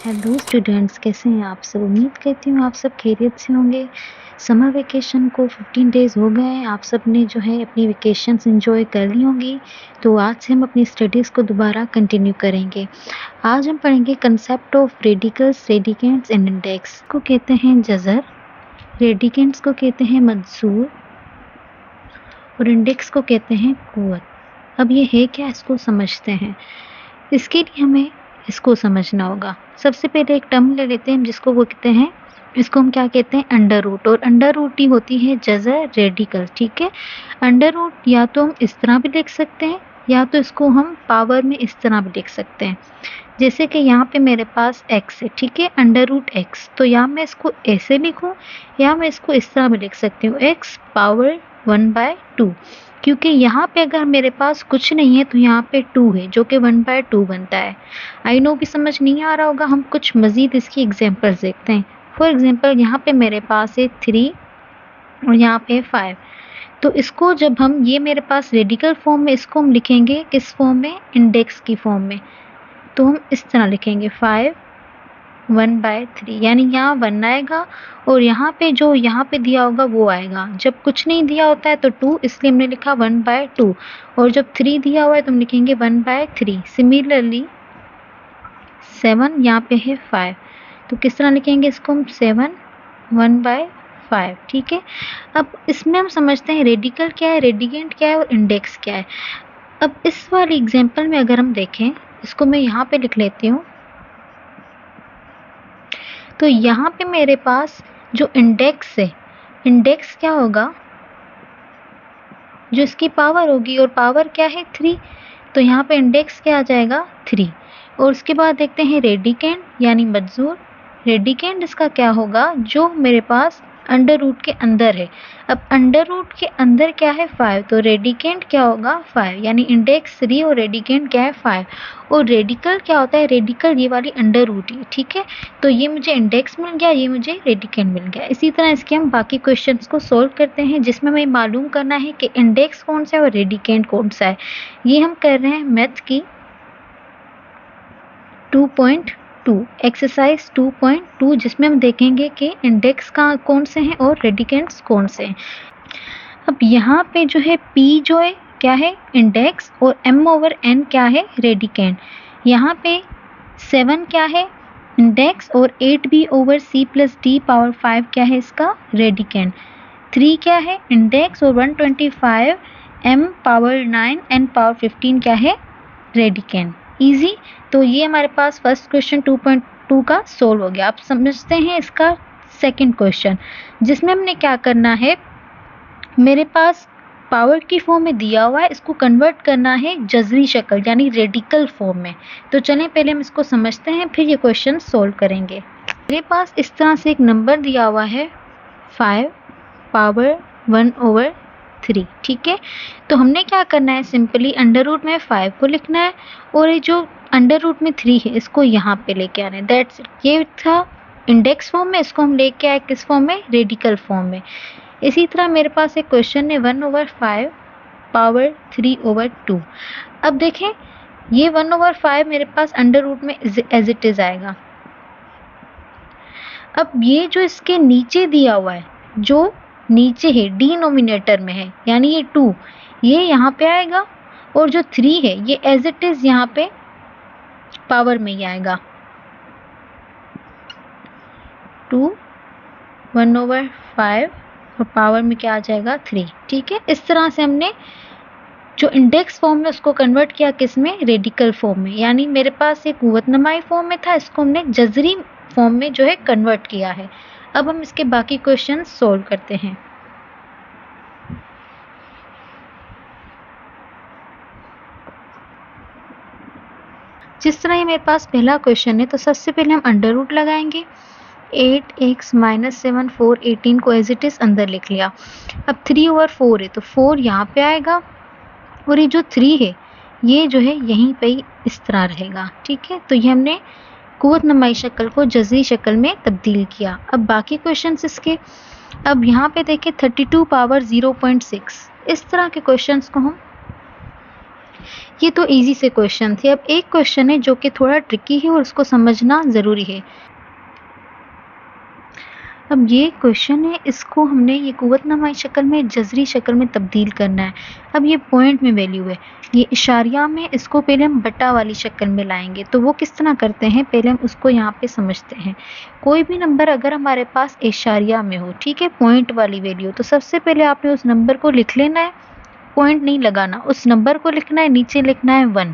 Hello students, कैसे हैं आप सब। उम्मीद करती हूँ आप सब खैरियत से होंगे। समर वेकेशन को 15 डेज़ हो गए हैं। आप सब ने जो है अपनी वेकेशंस एंजॉय कर ली होंगी। तो आज से हम अपनी स्टडीज़ को दोबारा कंटिन्यू करेंगे। आज हम पढ़ेंगे concept of radicals, radicands and index. को कहते हैं जज़र, रेडिकेंट्स को कहते हैं मंसूर और इंडेक्स को कहते हैं कुव्वत। अब ये है क्या, इसको समझते हैं। इसके लिए हमें इसको समझना होगा। सबसे पहले एक टर्म ले लेते हैं जिसको वो कहते हैं, इसको हम क्या कहते हैं, अंडर रूट। और अंडर रूट ही होती है जज़र, रेडिकल। ठीक है, अंडर रूट या तो हम इस तरह भी लिख सकते हैं या तो इसको हम पावर में इस तरह भी लिख सकते हैं। जैसे कि यहाँ पे मेरे पास x है, ठीक है, अंडर रूट x। तो या मैं इसको ऐसे लिखूँ या मैं इसको इस तरह भी लिख सकती हूँ, x पावर 1/2। क्योंकि यहाँ पे अगर मेरे पास कुछ नहीं है तो यहाँ पे 2 है जो कि 1/2 बनता है। आई नो भी समझ नहीं आ रहा होगा। हम कुछ मज़ीद इसकी एग्जांपल्स देखते हैं। फॉर एग्जांपल यहाँ पे मेरे पास है 3 और यहाँ पे 5। तो इसको जब हम, ये मेरे पास रेडिकल फॉर्म में, इसको हम लिखेंगे किस फॉर्म में, इंडेक्स की फॉर्म में। तो हम इस तरह लिखेंगे 5 1/3, यानी यहाँ 1 आएगा और यहाँ पे जो यहाँ पे दिया होगा वो आएगा। जब कुछ नहीं दिया होता है तो 2, इसलिए हमने लिखा 1/2। और जब 3 दिया हुआ है तो हम लिखेंगे 1/3। सिमिलरली 7, यहाँ पे है 5, तो किस तरह लिखेंगे इसको हम, 7 1/5। ठीक है, अब इसमें हम समझते हैं रेडिकल क्या है, रेडिकेंट क्या है और इंडेक्स क्या है। अब इस वाली एग्जाम्पल में अगर हम देखें, इसको मैं यहाँ पे लिख लेती हूँ। तो यहाँ पे मेरे पास जो इंडेक्स है, इंडेक्स क्या होगा, जो इसकी पावर होगी, और पावर क्या है 3। तो यहाँ पे इंडेक्स क्या आ जाएगा 3। और उसके बाद देखते हैं रेडिकेंट यानी मजजूर। रेडिकेंट इसका क्या होगा, जो मेरे पास अंडर रूट के अंदर है। अब अंडर रूट के अंदर क्या है 5, तो रेडिकेंट क्या होगा 5, यानी इंडेक्स 3 और रेडिकेंट क्या है 5। और रेडिकल क्या होता है, रेडिकल ये वाली अंडर रूट ही। ठीक है, तो ये मुझे इंडेक्स मिल गया, ये मुझे रेडिकेंट मिल गया। इसी तरह इसके हम बाकी क्वेश्चंस को सोल्व करते हैं जिसमें हमें मालूम करना है कि इंडेक्स कौन सा है और रेडिकेंट कौन सा है। ये हम कर रहे हैं मैथ की 2.2 एक्सरसाइज 2.2, जिसमें हम देखेंगे कि इंडेक्स का कौन से हैं और रेडिकेंट्स कौन से हैं। अब यहाँ पे जो है P जो है क्या है, इंडेक्स, और M/N क्या है, रेडिकेंट। यहाँ पे 7 क्या है, इंडेक्स, और 8B/C+D⁻5 क्या है इसका, रेडिकेंट। 3 क्या है, इंडेक्स, और 125 M⁻9 N⁻15 क्या है, रेडिकेंट। इजी। तो ये हमारे पास फर्स्ट क्वेश्चन 2.2 का सोल्व हो गया। आप समझते हैं इसका सेकंड क्वेश्चन, जिसमें हमने क्या करना है, मेरे पास पावर की फॉर्म में दिया हुआ है, इसको कन्वर्ट करना है जज़री शक्ल यानी रेडिकल फॉर्म में। तो चलें पहले हम इसको समझते हैं, फिर ये क्वेश्चन सोल्व करेंगे। मेरे पास इस तरह से एक नंबर दिया हुआ है 5 पावर 1/3। ठीक है, तो हमने क्या करना है, सिंपली अंडर रूट में 5 को लिखना है और ये जो अंडर रूट में 3 है इसको यहाँ पे लेके आना है। That's it. ये था इंडेक्स फॉर्म में, इसको हम लेके आए किस फॉर्म में, रेडिकल फॉर्म में। इसी तरह मेरे पास एक क्वेश्चन है 1/5 पावर 3/2। अब देखें, ये 1/5 मेरे पास अंडर रूट में एज इट इज आएगा। अब ये जो इसके नीचे दिया हुआ है, जो नीचे है डिनोमिनेटर में है, यानी ये 2, ये यहाँ पे आएगा, और जो 3 है ये एज इट इज यहाँ पे पावर में ही आएगा। 2 1/5 और पावर में क्या आ जाएगा 3। ठीक है, इस तरह से हमने जो इंडेक्स फॉर्म में उसको कन्वर्ट किया किस में, रेडिकल फॉर्म में। यानी मेरे पास एक कुव्वतनुमाई फॉर्म में था, इसको हमने जज़री फॉर्म में जो है कन्वर्ट किया है। अब हम इसके बाकी क्वेश्चन सोल्व करते हैं। जिस तरह ये मेरे पास पहला क्वेश्चन है, तो सबसे पहले हम अंडर रूट लगाएंगे। 8x - 7 4 18 को एज इट इज अंदर लिख लिया। अब 3/4 है तो 4 यहाँ पे आएगा, और ये जो 3 है ये जो है यहीं पे ही इस तरह रहेगा। ठीक है, तो ये हमने कुव्वतनुमाई शक्ल को जज़री शक्ल में तब्दील किया। अब बाकी क्वेश्चंस इसके, अब यहाँ पे देखिए 32 पावर 0.6, इस तरह के क्वेश्चंस को हम ये तो ईज़ी से क्वेश्चन थे। अब एक क्वेश्चन है जो कि थोड़ा ट्रिकी है और उसको समझना ज़रूरी है। अब ये क्वेश्चन है, इसको हमने ये कुव्वतनुमाई शक्ल में जज़री शक्ल में तब्दील करना है। अब ये पॉइंट में वैल्यू है, ये इशारिया में, इसको पहले हम बटा वाली शक्ल में लाएंगे। तो वो किस तरह करते हैं, पहले हम उसको यहाँ पे समझते हैं। कोई भी नंबर अगर हमारे पास इशारिया में हो, ठीक है, पॉइंट वाली वैल्यू, तो सबसे पहले आपने उस नंबर को लिख लेना है, पॉइंट नहीं लगाना, उस नंबर को लिखना है, नीचे लिखना है 1।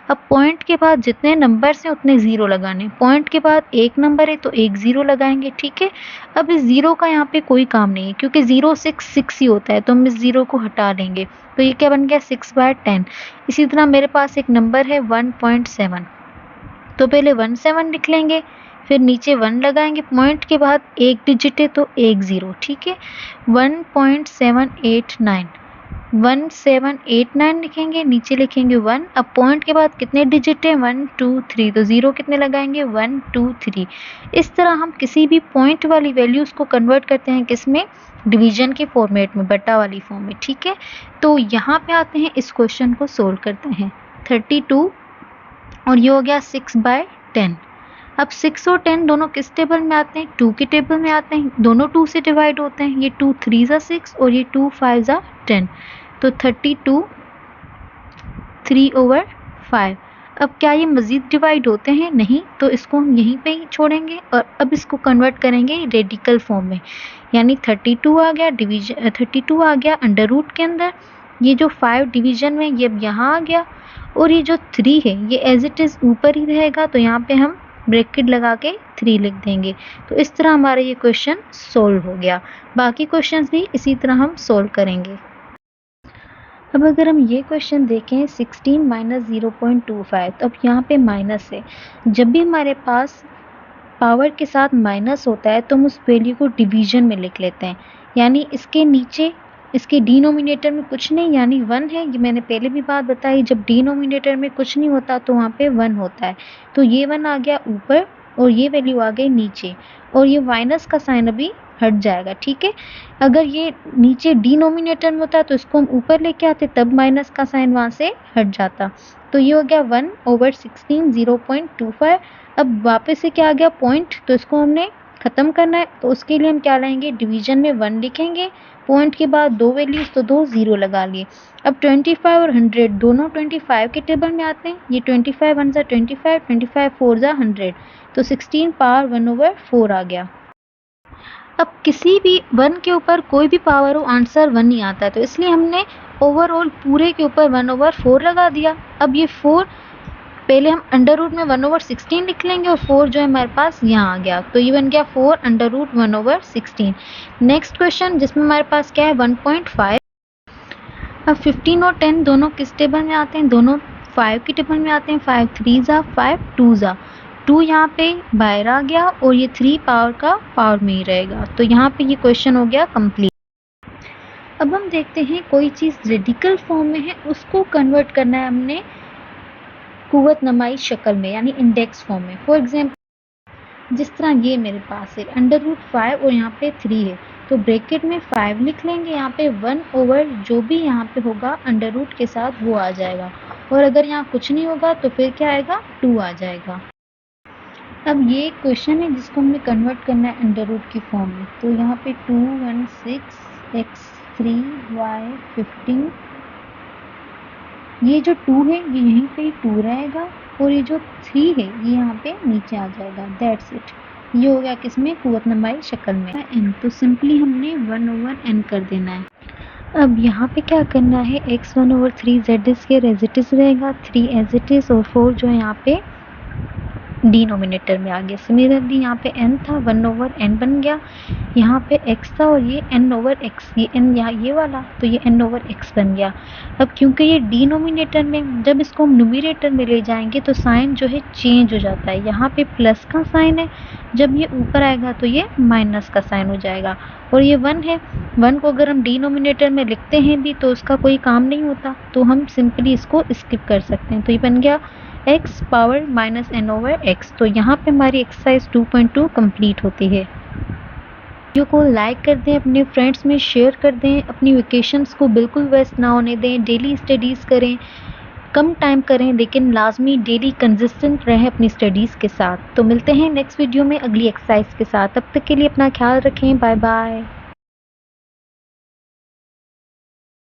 अब पॉइंट के बाद जितने नंबर्स हैं उतने ज़ीरो लगाने। पॉइंट के बाद एक नंबर है तो एक ज़ीरो लगाएंगे, ठीक है। अब इस ज़ीरो का यहाँ पे कोई काम नहीं है क्योंकि 0 6 6 ही होता है, तो हम इस ज़ीरो को हटा देंगे। तो ये क्या बन गया, 6/10। इसी तरह मेरे पास एक नंबर है 1.7, तो पहले 17 लिख लेंगे, फिर नीचे 1 लगाएंगे, पॉइंट के बाद एक डिजिट है तो एक ज़ीरो, ठीक है। 1.789 1789 लिखेंगे, नीचे लिखेंगे 1। अब पॉइंट के बाद कितने डिजिट है, 1 2 3, तो ज़ीरो कितने लगाएंगे, 1 2 3। इस तरह हम किसी भी पॉइंट वाली वैल्यूज़ को कन्वर्ट करते हैं किस में, डिवीजन के फॉर्मेट में, बटा वाली फॉर्म में, ठीक है। तो यहाँ पे आते हैं, इस क्वेश्चन को सोल्व करते हैं। 32 और ये हो गया 6/10। अब 6 और 10 दोनों किस टेबल में आते हैं, 2 के टेबल में आते हैं, दोनों 2 से डिवाइड होते हैं। ये 2 3 ज़ा 6 और ये 2 5 ज़ा 10, तो 32 3/5। अब क्या ये मज़ीद डिवाइड होते हैं, नहीं, तो इसको हम यहीं पे ही छोड़ेंगे और अब इसको कन्वर्ट करेंगे रेडिकल फॉर्म में, यानी 32 आ गया डिवीजन, 32 आ गया अंडर रूट के अंदर, ये जो 5 डिवीजन में ये अब यहाँ आ गया, और ये जो 3 है ये एज इट इज़ ऊपर ही रहेगा, तो यहाँ पे हम ब्रैकेट लगा के 3 लिख देंगे। तो इस तरह हमारा ये क्वेश्चन सोल्व हो गया। बाकी क्वेश्चंस भी इसी तरह हम सोल्व करेंगे। अब अगर हम ये क्वेश्चन देखें 16 - 0.25, तो अब यहाँ पे माइनस है। जब भी हमारे पास पावर के साथ माइनस होता है तो हम उस वैल्यू को डिवीजन में लिख लेते हैं, यानी इसके नीचे इसके डिनोमिनेटर में कुछ नहीं, यानी 1 है। ये मैंने पहले भी बात बताई, जब डिनोमिनेटर में कुछ नहीं होता तो वहाँ पे 1 होता है। तो ये 1 आ गया ऊपर और ये वैल्यू आ गई नीचे, और ये माइनस का साइन अभी हट जाएगा, ठीक है। अगर ये नीचे डिनोमिनेटर में होता तो इसको हम ऊपर लेके आते, तब माइनस का साइन वहाँ से हट जाता। तो ये हो गया 1/16 0.25। अब वापस से क्या आ गया, पॉइंट, तो इसको हमने ख़त्म करना है, तो उसके लिए हम क्या लाएंगे, डिवीजन में 1 लिखेंगे, पॉइंट के बाद 2 वैल्यूज़, तो 2 ज़ीरो लगा लिए। अब 25 और 100 दोनों 25 के टेबल में आते हैं। ये 25 1 ज़ा 25, 25 4 ज़ा 100, तो 16 पावर 1/4 आ गया। अब किसी भी 1 के ऊपर कोई भी पावर हो, आंसर 1 ही आता है, तो इसलिए हमने ओवरऑल पूरे के ऊपर 1/4 लगा दिया। अब ये 4 पहले हम अंडर रूट में 1/16 लिख लेंगे और 4 जो है हमारे पास यहाँ आ गया, तो ये बन गया 4 अंडर रूट 1/16। नेक्स्ट क्वेश्चन जिसमें हमारे पास क्या है 1.5। अब 15 और 10 दोनों किस टेबल में आते हैं, दोनों 5 के टेबल में आते हैं। 5 3 ज़ा 5 2 ज़ा 2 यहाँ पे बाहर आ गया और ये 3 पावर का पावर में ही रहेगा, तो यहाँ पे ये क्वेश्चन हो गया कंप्लीट। अब हम देखते हैं कोई चीज़ रेडिकल फॉर्म में है, उसको कन्वर्ट करना है हमने कुव्वतनुमाई शक्ल में, यानी इंडेक्स फॉर्म में। फॉर एग्जाम्पल जिस तरह ये मेरे पास है अंडर रूट 5 और यहाँ पे 3 है, तो ब्रैकेट में 5 लिख लेंगे, यहाँ पे 1 ओवर जो भी यहाँ पे होगा अंडर रूट के साथ वो आ जाएगा, और अगर यहाँ कुछ नहीं होगा तो फिर क्या आएगा, 2 आ जाएगा। अब ये क्वेश्चन है जिसको हमें कन्वर्ट करना है अंडर रूट की फॉर्म में, तो यहाँ पे 2 1 6 x 3 y 15, ये जो 2 है ये यहीं पे 2 रहेगा और ये जो 3 है ये यहाँ पे नीचे आ जाएगा। That's it. ये हो गया किसमें, कुव्वतनुमाई शक्ल में। n तो सिंपली हमने 1/n कर देना है। अब यहाँ पे क्या करना है, x 1/3 z square as it is रहेगा, 3 एज इट इज़, और 4 जो है यहाँ पे डिनोमिनेटर में आ गया। सिमिलरली यहाँ पे n था, 1/n बन गया, यहाँ पे x था और ये n/x, ये n यहाँ ये वाला, तो ये n/x बन गया। अब क्योंकि ये डिनोमिनेटर में, जब इसको हम न्यूमरेटर में ले जाएंगे तो साइन जो है चेंज हो जाता है, यहाँ पे प्लस का साइन है, जब ये ऊपर आएगा तो ये माइनस का साइन हो जाएगा, और ये 1 है। 1 को अगर हम डिनोमिनेटर में लिखते हैं भी तो उसका कोई काम नहीं होता, तो हम सिंपली इसको स्किप कर सकते हैं। तो ये बन गया x पावर -n/x। तो यहाँ पे हमारी एक्सरसाइज 2.2 कंप्लीट होती है। वीडियो को लाइक कर दें, अपने फ्रेंड्स में शेयर कर दें, अपनी वेकेशंस को बिल्कुल वेस्ट ना होने दें, डेली स्टडीज़ करें, कम टाइम करें लेकिन लाज़मी डेली कंसिस्टेंट रहें अपनी स्टडीज़ के साथ। तो मिलते हैं नेक्स्ट वीडियो में अगली एक्सरसाइज के साथ। तब तक के लिए अपना ख्याल रखें। Bye bye.